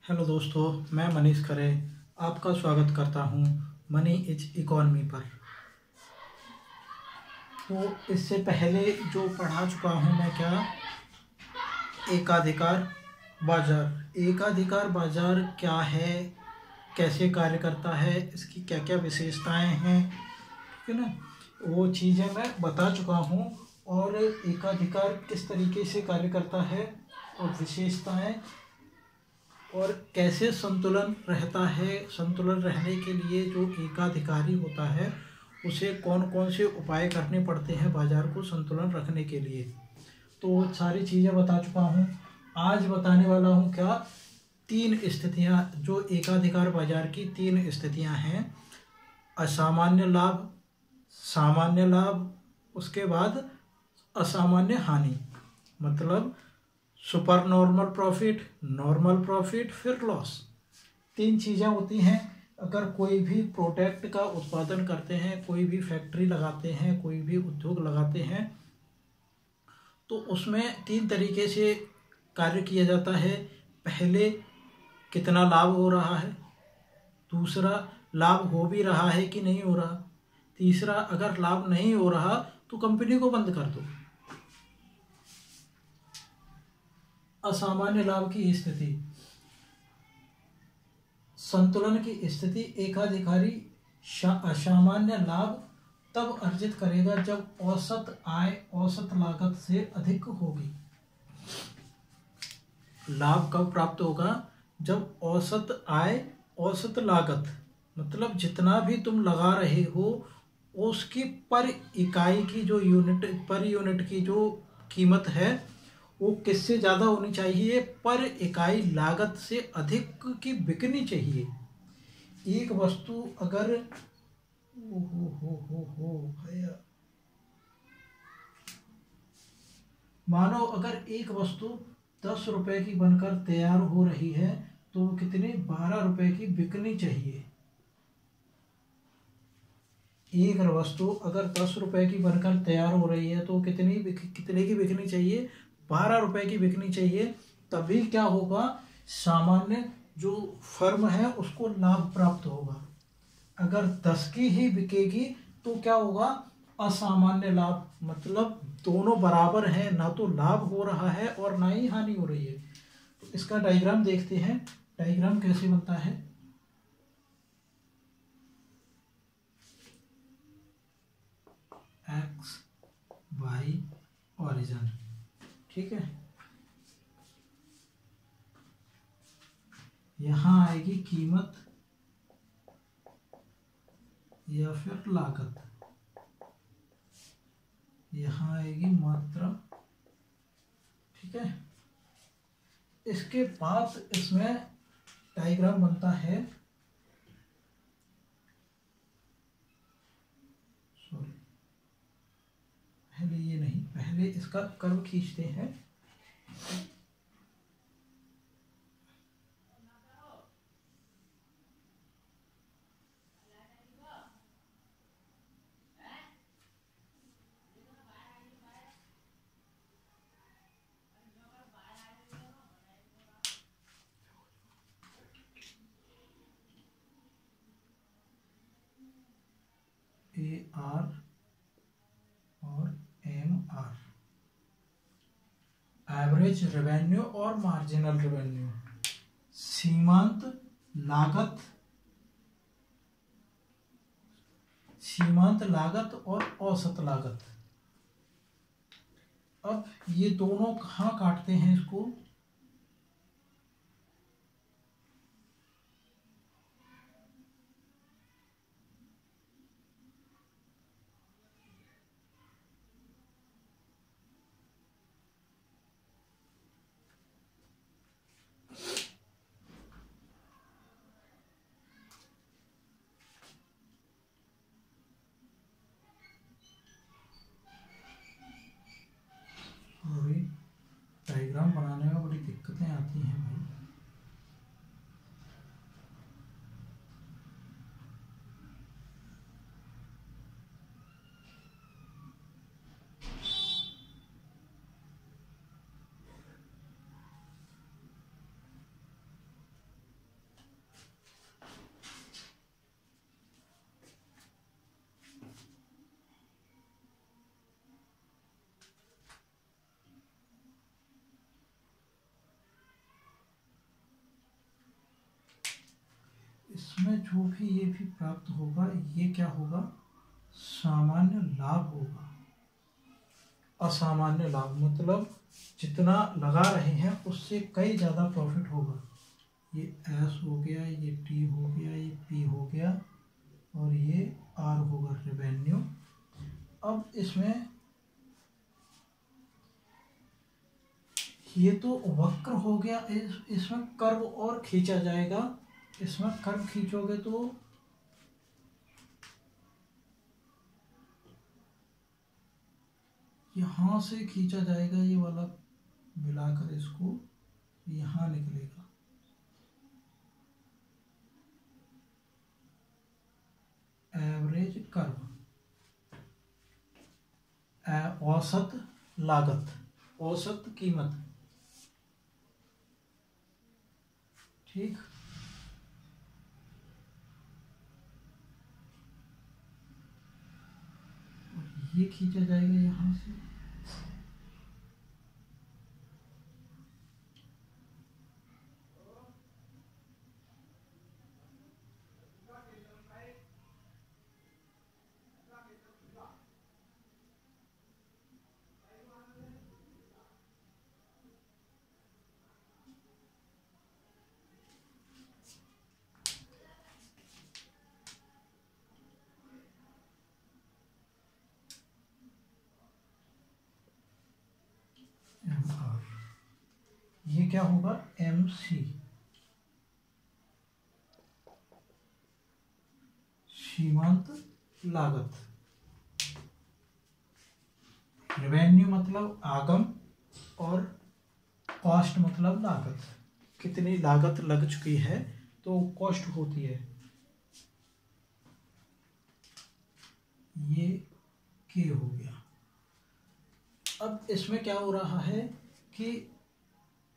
Hello दोस्तों, मैं मनीष खरे आपका स्वागत करता हूं मनी इज इकॉनमी पर। तो इससे पहले जो पढ़ा चुका हूं मैं एकाधिकार एकाधिकार बाजार क्या है, कैसे कार्य करता है, इसकी क्या क्या विशेषताएं हैं, ठीक है ना। वो चीज़ें मैं बता चुका हूं और एकाधिकार किस तरीके से कार्य करता है और विशेषताएं और कैसे संतुलन रहता है। संतुलन रहने के लिए जो एकाधिकारी होता है उसे कौन कौन से उपाय करने पड़ते हैं बाजार को संतुलन रखने के लिए, तो सारी चीज़ें बता चुका हूँ। आज बताने वाला हूँ तीन स्थितियाँ, जो एकाधिकार बाजार की तीन स्थितियाँ हैं। असामान्य लाभ, सामान्य लाभ, उसके बाद असामान्य हानि, मतलब super normal profit, normal profit, फिर लॉस। तीन चीज़ें होती हैं। अगर कोई भी प्रोडक्ट का उत्पादन करते हैं, कोई भी फैक्ट्री लगाते हैं, कोई भी उद्योग लगाते हैं, तो उसमें तीन तरीके से कार्य किया जाता है। पहले कितना लाभ हो रहा है, दूसरा लाभ हो भी रहा है कि नहीं हो रहा, तीसरा अगर लाभ नहीं हो रहा तो कंपनी को बंद कर दो। असामान्य लाभ की स्थिति, संतुलन की स्थिति, एकाधिकारी असामान्य लाभ तब अर्जित करेगा जब औसत आय औसत लागत से अधिक होगी। लाभ कब प्राप्त होगा? जब औसत आय औसत लागत, मतलब जितना भी तुम लगा रहे हो उसकी पर इकाई की जो यूनिट की जो कीमत है वो किससे ज़्यादा होनी चाहिए? पर इकाई लागत से अधिक की बिकनी चाहिए। एक वस्तु अगर भैया, मानो अगर एक वस्तु 10 रुपए की बनकर तैयार हो रही है तो कितने 12 रुपए की बिकनी चाहिए। एक वस्तु अगर 10 रुपए की बनकर तैयार हो रही है तो कितने की बिकनी चाहिए? 12 रुपए की बिकनी चाहिए। तभी क्या होगा? सामान्य जो फर्म है उसको लाभ प्राप्त होगा। अगर 10 की ही बिकेगी तो क्या होगा? असामान्य लाभ, मतलब दोनों बराबर हैं, ना तो लाभ हो रहा है और ना ही हानि हो रही है। तो इसका डायग्राम देखते हैं। डायग्राम कैसे बनता है? एक्स वाई ओरिजिन, ठीक है। यहां आएगी कीमत या फिर लागत, यहां आएगी मात्रा, ठीक है। इसके बाद इसमें डायग्राम बनता है, सॉरी पहले ये नहीं, पहले इसका कर्व खींचते हैं। AR और MR, एवरेज रेवेन्यू और मार्जिनल रेवेन्यू, सीमांत लागत, सीमांत लागत और औसत लागत। अब ये दोनों कहाँ काटते हैं इसको? डायग्राम बनाने में इसमें जो भी ये भी प्राप्त होगा ये क्या होगा, सामान्य लाभ होगा। असामान्य लाभ मतलब जितना लगा रहे हैं उससे कई ज़्यादा प्रॉफिट होगा। ये एस हो गया, ये टी हो गया, ये पी हो गया और ये आर होगा रेवेन्यू। अब इसमें ये तो वक्र हो गया, इसमें कर्व और खींचा जाएगा। इसमें कर्व खींचोगे तो यहाँ से खींचा जाएगा, ये वाला मिलाकर इसको यहाँ निकलेगा। एवरेज कर्व, औसत लागत, औसत कीमत, ठीक। ये खींचा जाएगा यहाँ से, ये क्या होगा, एम सी, सीमांत लागत। रेवेन्यू मतलब आगम और कॉस्ट मतलब लागत, कितनी लागत लग चुकी है तो कॉस्ट होती है। ये के हो गया। अब इसमें क्या हो रहा है कि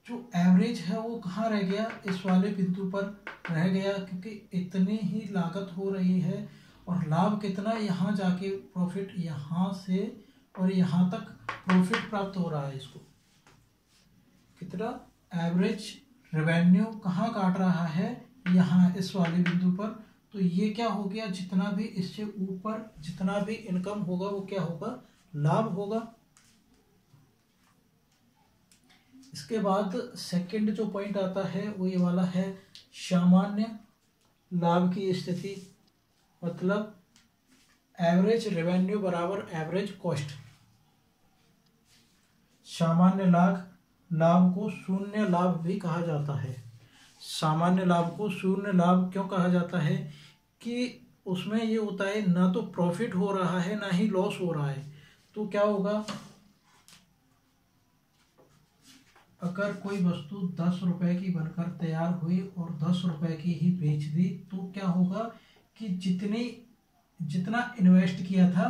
जो एवरेज है वो कहाँ रह गया, इस वाले बिंदु पर रह गया, क्योंकि इतनी ही लागत हो रही है और लाभ कितना, यहाँ जाके प्रॉफिट यहाँ से और यहाँ तक प्रॉफिट प्राप्त हो रहा है। इसको कितना, एवरेज रेवेन्यू कहाँ काट रहा है, यहाँ इस वाले बिंदु पर। तो ये क्या हो गया, जितना भी इससे ऊपर जितना भी इनकम होगा वो क्या होगा, लाभ होगा। इसके बाद सेकंड जो पॉइंट आता है वो ये वाला है, सामान्य लाभ की स्थिति, मतलब एवरेज रेवेन्यू बराबर एवरेज कॉस्ट। सामान्य लाभ को शून्य लाभ भी कहा जाता है। सामान्य लाभ को शून्य लाभ क्यों कहा जाता है कि उसमें ये होता है ना तो प्रॉफिट हो रहा है ना ही लॉस हो रहा है। तो क्या होगा, अगर कोई वस्तु 10 रुपए की बनकर तैयार हुई और 10 रुपए की ही बेच दी तो क्या होगा कि जितना इन्वेस्ट किया था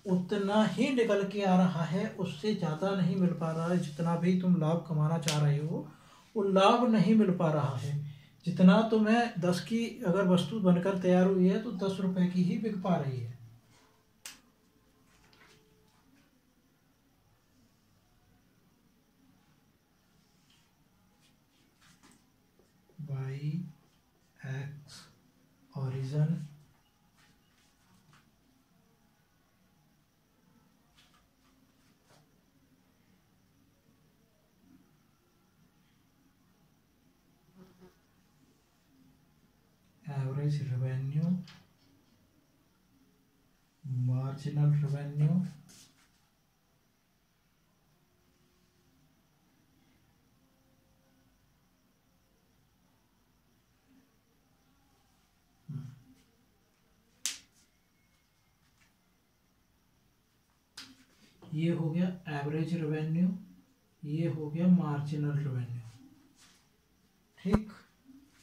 उतना ही निकल के आ रहा है, उससे ज़्यादा नहीं मिल पा रहा है। जितना भी तुम लाभ कमाना चाह रहे हो वो लाभ नहीं मिल पा रहा है। जितना तुम्हें 10 की अगर वस्तु बनकर तैयार हुई है तो 10 रुपए की ही बिक पा रही है। By x origin average revenue marginal revenue ये हो गया एवरेज रेवेन्यू, ये हो गया मार्जिनल रेवेन्यू, ठीक।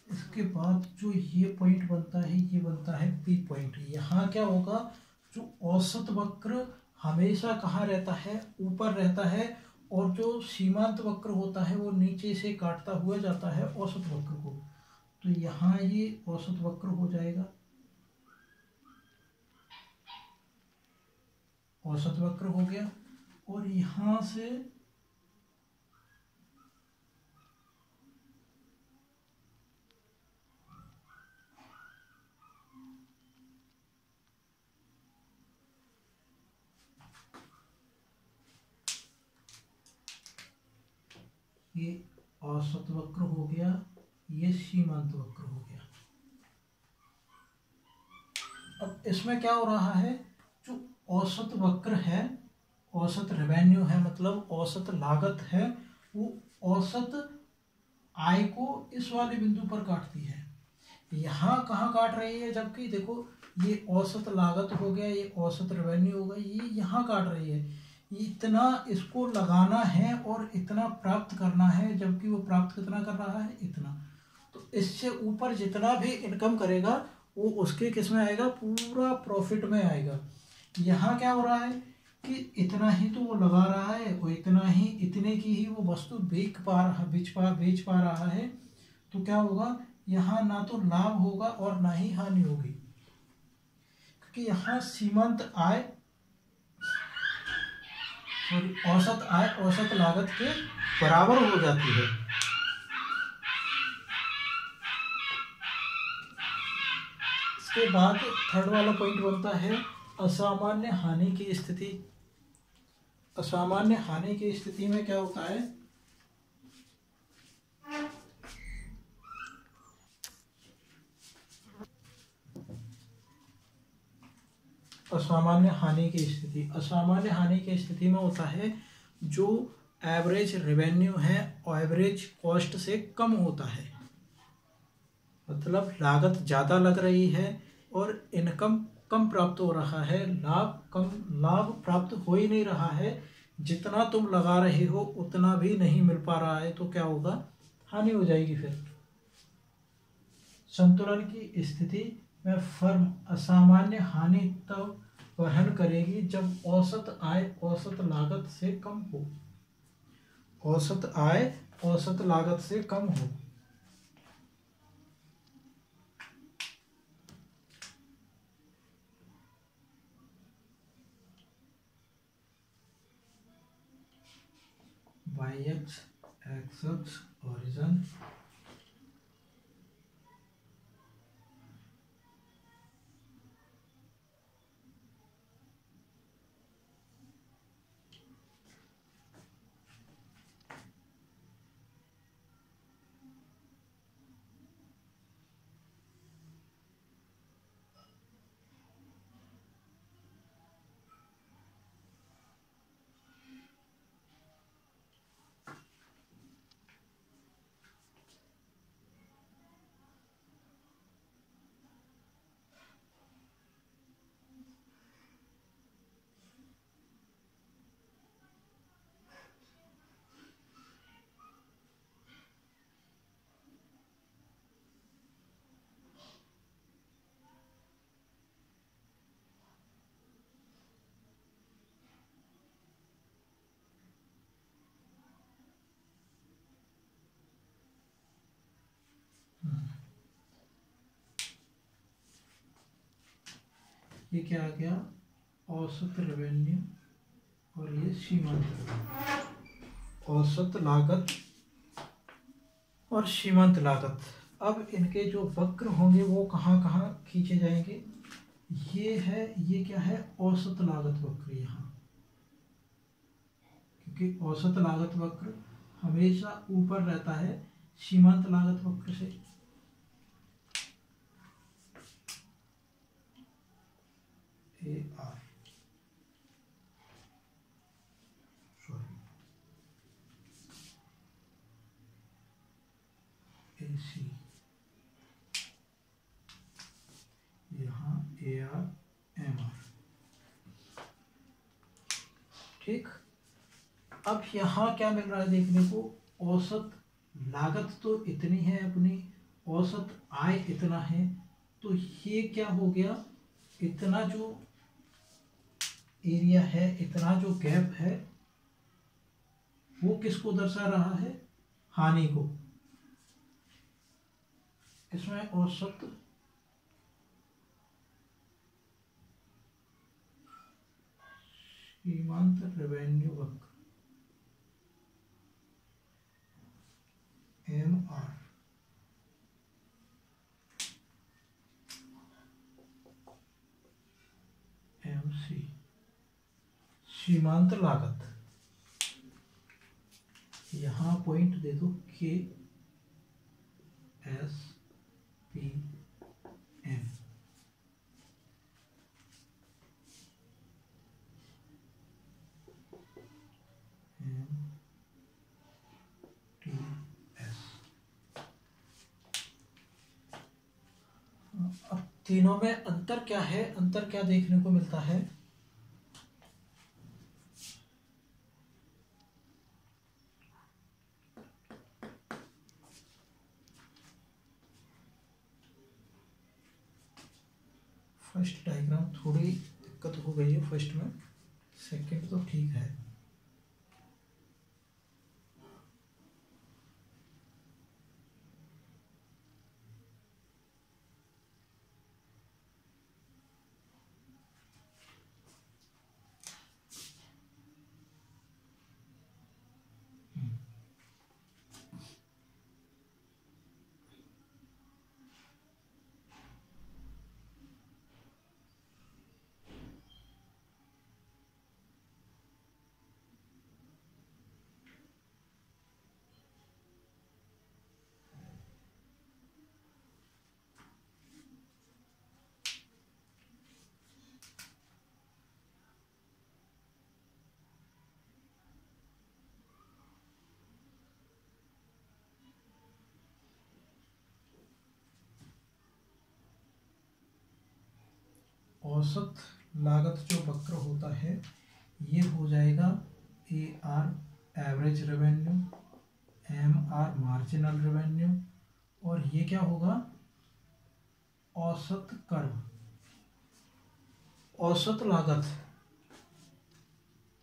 इसके बाद जो ये पॉइंट बनता है ये बनता है पी पॉइंट। यहाँ क्या होगा, जो औसत वक्र हमेशा कहाँ रहता है, ऊपर रहता है, और जो सीमांत वक्र होता है वो नीचे से काटता हुआ जाता है औसत वक्र को। तो यहाँ ये औसत वक्र हो जाएगा, औसत वक्र हो गया। और यहाँ से ये औसत वक्र हो गया, ये सीमांत वक्र हो गया। अब इसमें क्या हो रहा है, जो औसत वक्र है, औसत रेवेन्यू है, मतलब औसत लागत है, वो औसत आय को इस वाले बिंदु पर काटती है। यहाँ कहाँ काट रही है, जबकि देखो ये औसत लागत हो गया, ये औसत रेवेन्यू हो गया, ये यहाँ काट रही है। ये इतना इसको लगाना है और इतना प्राप्त करना है, जबकि वो प्राप्त कितना कर रहा है, इतना। तो इससे ऊपर जितना भी इनकम करेगा वो उसके किस में आएगा, पूरा प्रॉफिट में आएगा। यहाँ क्या हो रहा है कि इतना ही तो वो लगा रहा है, वो इतना ही, इतने की ही वो वस्तु बेच पा रहा है। तो क्या होगा, यहाँ ना तो लाभ होगा और ना ही हानि होगी, क्योंकि यहाँ सीमांत आय और औसत आय औसत लागत के बराबर हो जाती है। इसके बाद थर्ड वाला पॉइंट बनता है असामान्य हानि की स्थिति। असामान्य हानि की स्थिति में क्या होता है, असामान्य हानि की स्थिति, असामान्य हानि की स्थिति में होता है जो एवरेज रेवेन्यू है एवरेज कॉस्ट से कम होता है। मतलब लागत ज़्यादा लग रही है और इनकम कम प्राप्त हो रहा है, लाभ प्राप्त हो ही नहीं रहा है, जितना तुम लगा रहे हो उतना भी नहीं मिल पा रहा है, तो क्या होगा, हानि हो जाएगी। फिर संतुलन की स्थिति में फर्म असामान्य हानि तब वहन करेगी जब औसत आय औसत लागत से कम हो, औसत आय औसत लागत से कम हो। वाई एक्स एक्स ओरिजिन, ये क्या आ गया, औसत रेवेन्यू और ये सीमांत रेवेन्यू, औसत लागत और सीमांत लागत। अब इनके जो वक्र होंगे वो कहाँ कहाँ खींचे जाएंगे, ये है, ये क्या है, औसत लागत वक्र यहाँ, क्योंकि औसत लागत वक्र हमेशा ऊपर रहता है सीमांत लागत वक्र से। AR AC, यहाँ AR MR। ठीक, अब यहाँ क्या मिल रहा है देखने को, औसत लागत तो इतनी है अपनी, औसत आय इतना है, तो ये क्या हो गया, इतना जो एरिया है, इतना जो गैप है, वो किसको दर्शा रहा है, हानि को। इसमें औसत सीमांत रेवेन्यू वक्र MR, MC सीमांत लागत, यहाँ पॉइंट दे दो के S P M. T S. अब तीनों में अंतर क्या है, अंतर क्या देखने को मिलता है? फर्स्ट डायग्राम थोड़ी दिक्कत हो गई है फर्स्ट में, सेकंड तो ठीक है। औसत लागत जो वक्र होता है ये हो जाएगा A R average revenue, M R marginal revenue, और ये क्या होगा? औसत कर्व, औसत लागत,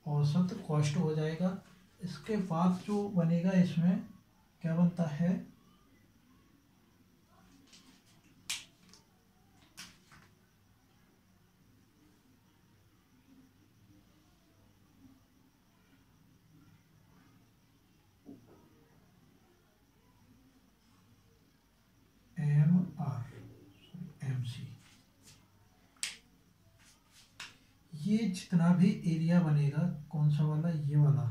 औसत कॉस्ट हो जाएगा। इसके बाद जो बनेगा इसमें क्या बनता है? M R M C. ये जितना भी एरिया बनेगा, कौन सा वाला? ये वाला,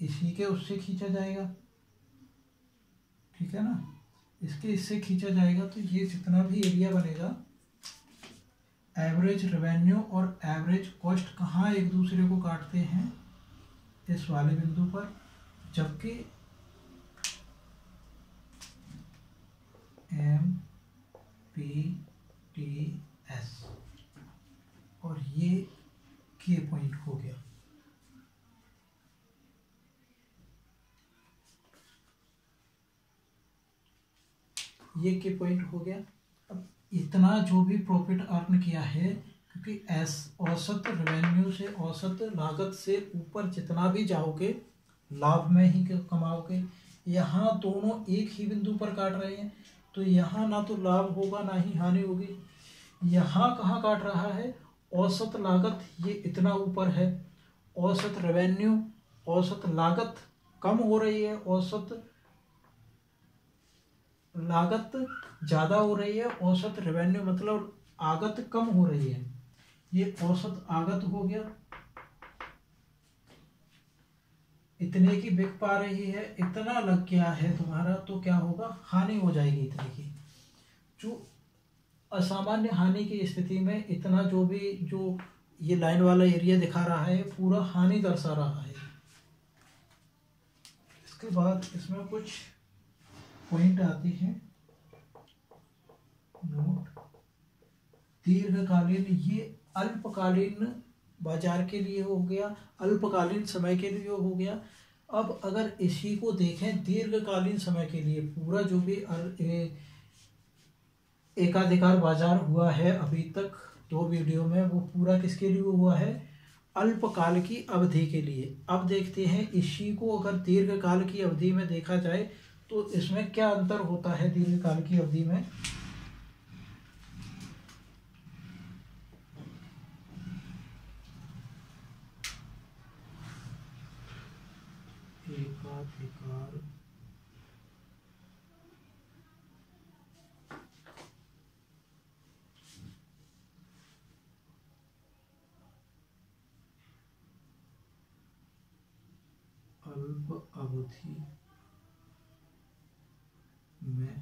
इसी के उससे खींचा जाएगा, ठीक है ना? इसके इससे खींचा जाएगा, तो ये जितना भी एरिया बनेगा, एवरेज रेवेन्यू और एवरेज कॉस्ट कहाँ एक दूसरे को काटते हैं? इस वाले बिंदु पर। जबकि एम पी टी एस और ये के पॉइंट हो गया। ये के पॉइंट हो गया। अब इतना जो भी प्रॉफिट अर्न किया है, क्योंकि औसत रेवेन्यू से, औसत लागत से ऊपर जितना भी जाओगे लाभ में ही कमाओगे। यहाँ दोनों एक ही बिंदु पर काट रहे हैं, तो यहाँ ना तो लाभ होगा ना ही हानि होगी। यहाँ कहाँ काट रहा है? औसत लागत ये इतना ऊपर है, औसत रेवेन्यू, औसत लागत कम हो रही है, औसत लागत ज़्यादा हो रही है, औसत रेवेन्यू मतलब आगत कम हो रही है। ये औसत आगत हो गया, इतने की बिक पा रही है, इतना लग गया है तुम्हारा, तो क्या होगा? हानि हो जाएगी इतने की। जो असामान्य हानि की स्थिति में इतना जो भी, जो ये लाइन वाला एरिया दिखा रहा है, पूरा हानि दर्शा रहा है। इसके बाद इसमें कुछ पॉइंट आती है। नोट, दीर्घकालीन, ये अल्पकालीन बाजार के लिए हो गया, अल्पकालीन समय के लिए हो गया। अब अगर इसी को देखें दीर्घकालीन समय के लिए, पूरा जो भी एकाधिकार बाजार हुआ है अभी तक 2 वीडियो में, वो पूरा किसके लिए हुआ है? अल्पकाल की अवधि के लिए। अब देखते हैं इसी को अगर दीर्घकाल की अवधि में देखा जाए तो इसमें क्या अंतर होता है दीर्घकाल की अवधि में। एकाधिकार अल्प अवधि में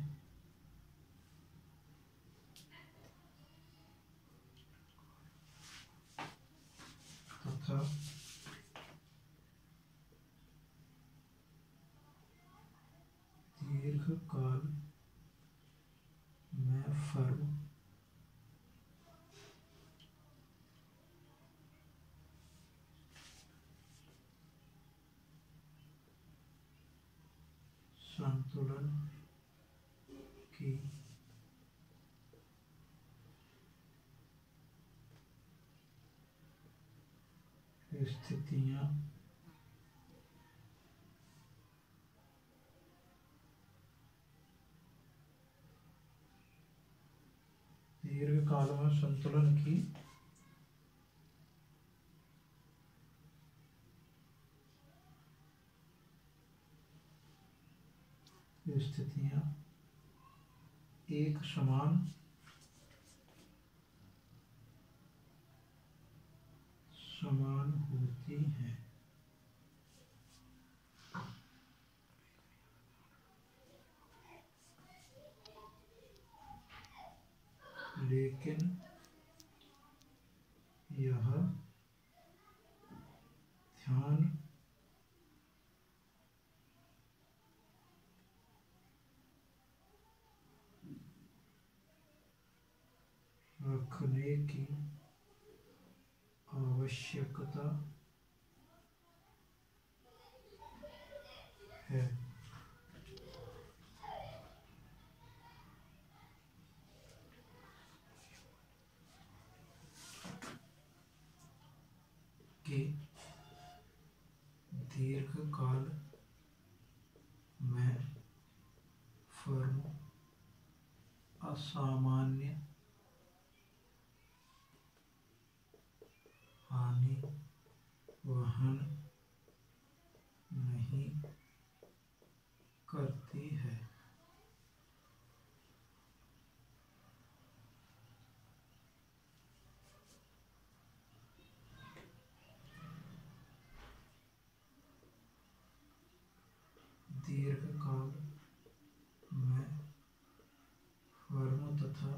तथा दीर्घकाल में फर्म संतुलन की स्थितियां दीर्घकाल में संतुलन की स्थितियां एक समान होती हैं, लेकिन यह ध्यान रखने की आवश्यकता है कि दीर्घकाल में फर्म असामान्य हानि वहन नहीं करती है। दीर्घकाल में फर्म तथा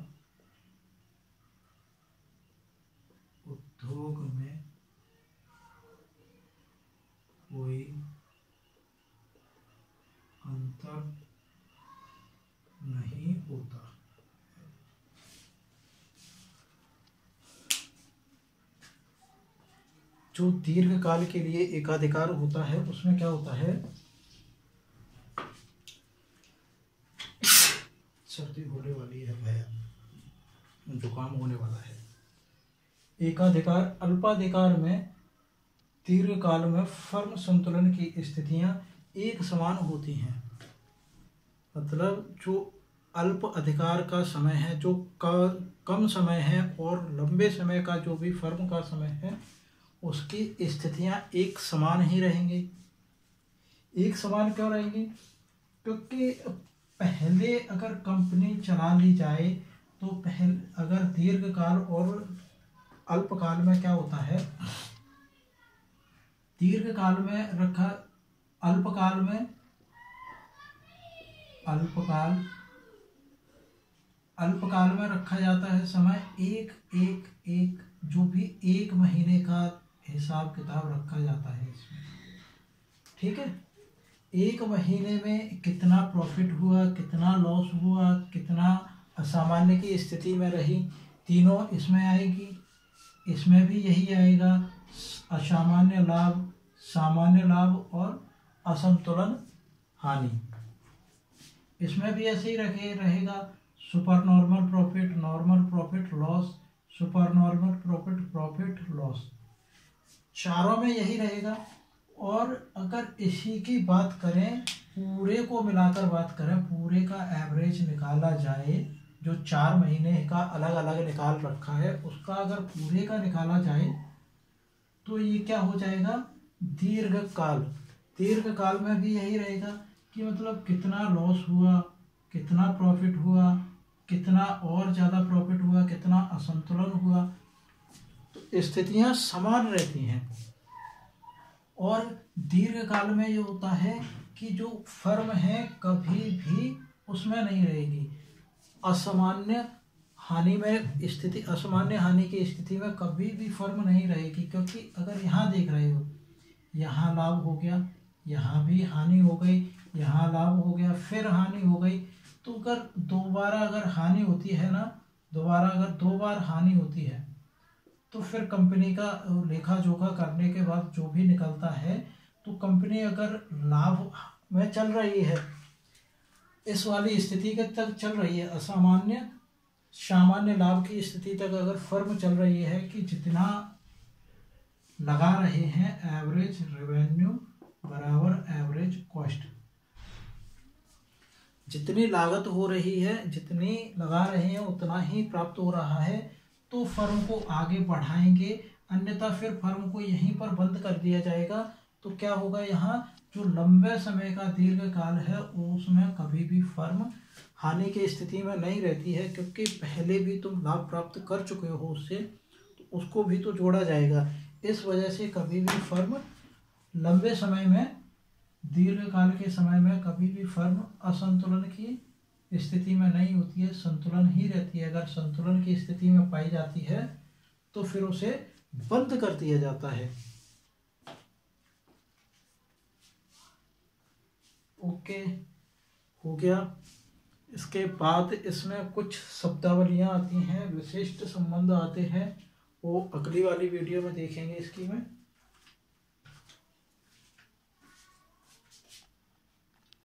उद्योग में कोई अंतर नहीं होता। जो दीर्घकाल के लिए एकाधिकार होता है उसमें क्या होता है, सर्दी होने वाली है भैया, जुकाम होने वाला है। एकाधिकार अल्पाधिकार में दीर्घकाल में फर्म संतुलन की स्थितियां एक समान होती हैं। मतलब जो अल्प अधिकार का समय है, जो कम समय है, और लंबे समय का जो भी फर्म का समय है, उसकी स्थितियां एक समान ही रहेंगी। एक समान क्यों रहेंगी? क्योंकि पहले अगर कंपनी चला ली जाए तो पहले अगर दीर्घकाल और अल्पकाल में क्या होता है, दीर्घकाल में रखा अल्पकाल में रखा जाता है समय एक जो भी एक महीने का हिसाब किताब रखा जाता है इसमें, ठीक है। एक महीने में कितना प्रॉफिट हुआ, कितना लॉस हुआ, कितना असामान्य की स्थिति में रही, तीनों इसमें आएगी। इसमें भी यही आएगा, असामान्य लाभ, सामान्य लाभ और असंतुलन हानि। इसमें भी ऐसे ही रहेगा, super normal profit, normal profit, loss, super normal profit, profit, loss, चारों में यही रहेगा। और अगर इसी की बात करें, पूरे को मिलाकर बात करें, पूरे का एवरेज निकाला जाए, जो 4 महीने का अलग अलग निकाल रखा है उसका अगर पूरे का निकाला जाए तो ये क्या हो जाएगा, दीर्घकाल। दीर्घकाल में भी यही रहेगा कि मतलब कितना लॉस हुआ, कितना प्रॉफिट हुआ, कितना और ज़्यादा प्रॉफिट हुआ, कितना असंतुलन हुआ, तो स्थितियां समान रहती हैं। और दीर्घकाल में ये होता है कि जो फर्म है कभी भी उसमें नहीं रहेगी। असामान्य हानि में स्थिति, असामान्य हानि की स्थिति में कभी भी फर्म नहीं रहेगी, क्योंकि अगर यहाँ देख रहे हो, यहाँ लाभ हो गया, यहाँ भी हानि हो गई, यहाँ लाभ हो गया, फिर हानि हो गई, तो अगर दोबारा अगर हानि होती है ना, दोबारा अगर 2 बार हानि होती है तो फिर कंपनी का लेखा जोखा करने के बाद जो भी निकलता है, तो कंपनी अगर लाभ में चल रही है, इस वाली स्थिति के तक चल रही है, असामान्य सामान्य लाभ की स्थिति तक अगर फर्म चल रही है कि जितना लगा रहे हैं एवरेज रेवेन्यू बराबर एवरेज कॉस्ट, जितनी लागत हो रही है, जितनी लगा रहे हैं उतना ही प्राप्त हो रहा है, तो फर्म को आगे बढ़ाएंगे, अन्यथा फिर फर्म को यहीं पर बंद कर दिया जाएगा। तो क्या होगा, यहाँ जो लंबे समय का दीर्घकाल है उसमें कभी भी फर्म हानि की स्थिति में नहीं रहती है, क्योंकि पहले भी तुम लाभ प्राप्त कर चुके हो उससे, तो उसको भी तो जोड़ा जाएगा। इस वजह से कभी भी फर्म लंबे समय में, दीर्घकाल के समय में कभी भी फर्म असंतुलन की स्थिति में नहीं होती है, संतुलन ही रहती है। अगर संतुलन की स्थिति में पाई जाती है तो फिर उसे बंद कर दिया जाता है। ओके, हो गया। इसके बाद इसमें कुछ शब्दावलियाँ आती हैं, विशिष्ट संबंध आते हैं, वो अगली वाली वीडियो में देखेंगे इसकी में।